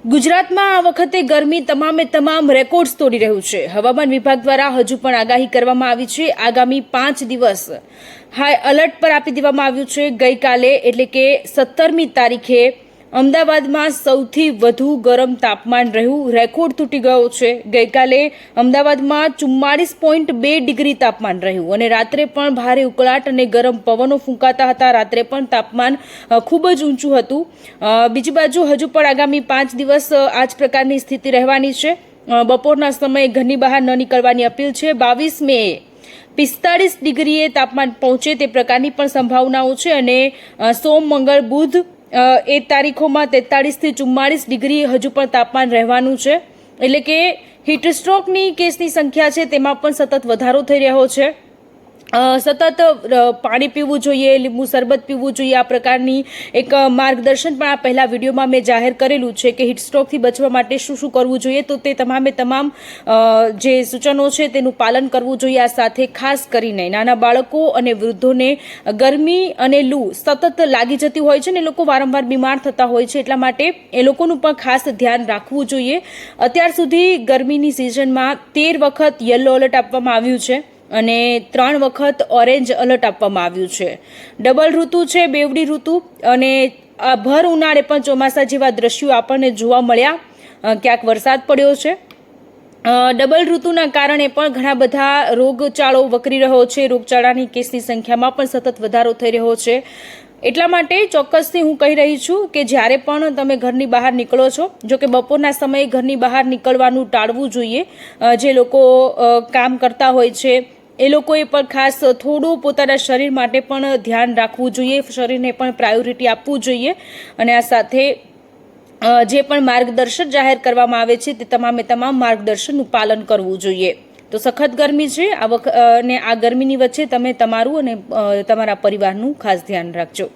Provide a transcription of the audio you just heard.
ગુજરાતમાં આ વખતે ગરમી તમામ રેકોર્ડ્સ તોડી રહ્યું છે। હવામાન વિભાગ દ્વારા હજુ પણ આગાહી કરવામાં આવી છે। આગામી 5 દિવસ હાઈ એલર્ટ પર આપી દેવામાં આવ્યું છે। ગઈકાલે એટલે કે 17મી તારીખે અમદાવાદમાં સૌથી વધુ ગરમ તાપમાન રહ્યું, રેકોર્ડ તૂટી ગયો છે। ગઈકાલે અમદાવાદમાં 44.2 ડિગ્રી તાપમાન રહ્યું અને રાત્રે પણ ભારે ઉકળાટ અને ગરમ પવનો ફૂંકાતા હતા। રાત્રે પણ તાપમાન ખૂબ જ ઊંચું હતું। બીજી બાજુ હજુ પણ આગામી 5 દિવસ આ જ પ્રકારની સ્થિતિ રહેવાની છે। બપોરના સમયે ઘરની બહાર ન નીકળવાની અપીલ છે। 22 મે 45 ડિગ્રીએ તાપમાન પહોંચે તે પ્રકારની પણ સંભાવનાઓ છે અને સોમ, મંગળ, બુધ એ તારીખોમાં 43 થી 44 ડિગ્રી હજુ પણ તાપમાન રહેવાનું છે। એટલે કે હીટ સ્ટ્રોકની કેસની સંખ્યા છે તેમાં પણ સતત વધારો થઈ રહ્યો છે। સતત પાણી પીવું જોઈએ, લીંબુ શરબત પીવું જોઈએ, આ પ્રકારની એક માર્ગદર્શન પણ આ પહેલા વિડીયોમાં મેં જાહેર કરેલું છે કે હીટ સ્ટ્રોકથી બચવા માટે શું શું કરવું જોઈએ, તો તે તમામ જે સૂચનો છે તેનું પાલન કરવું જોઈએ। આ સાથે ખાસ કરીને નાના બાળકો અને વૃદ્ધોને ગરમી અને લૂ સતત લાગી જતી હોય છે ને એ લોકો વારંવાર બીમાર થતા હોય છે, એટલા માટે એ લોકોનું પણ ખાસ ધ્યાન રાખવું જોઈએ। અત્યાર સુધી ગરમીની સિઝનમાં 13 વખત યલો એલર્ટ આપવામાં આવ્યું છે અને 3 વખત ઓરેન્જ એલર્ટ આપવામાં આવ્યું છે। ડબલ ઋતુ છે, બેવડી ઋતુ, અને ભર ઉનાળે પણ ચોમાસા જેવા દ્રશ્યો આપણને જોવા મળ્યા। ક્યાંક વરસાદ પડ્યો છે। ડબલ ઋતુના કારણે પણ ઘણા બધા રોગચાળો વકરી રહ્યો છે। રોગચાળાની કેસની સંખ્યામાં પણ સતત વધારો થઈ રહ્યો છે। એટલા માટે ચોક્કસથી હું કહી રહી છું કે જ્યારે પણ તમે ઘરની બહાર નીકળો છો, જો કે બપોરના સમયે ઘરની બહાર નીકળવાનું ટાળવું જોઈએ। જે લોકો કામ કરતા હોય છે એ લોકોએ પણ ખાસ થોડું પોતાના શરીર માટે પણ ધ્યાન રાખવું જોઈએ, શરીરને પણ પ્રાયોરિટી આપવું જોઈએ અને આ સાથે જે પણ માર્ગદર્શન જાહેર કરવામાં આવે છે તે તમામ માર્ગદર્શનનું પાલન કરવું જોઈએ। તો સખત ગરમી છે અને આ ગરમીની વચ્ચે તમે તમારું અને તમારા પરિવારનું ખાસ ધ્યાન રાખજો।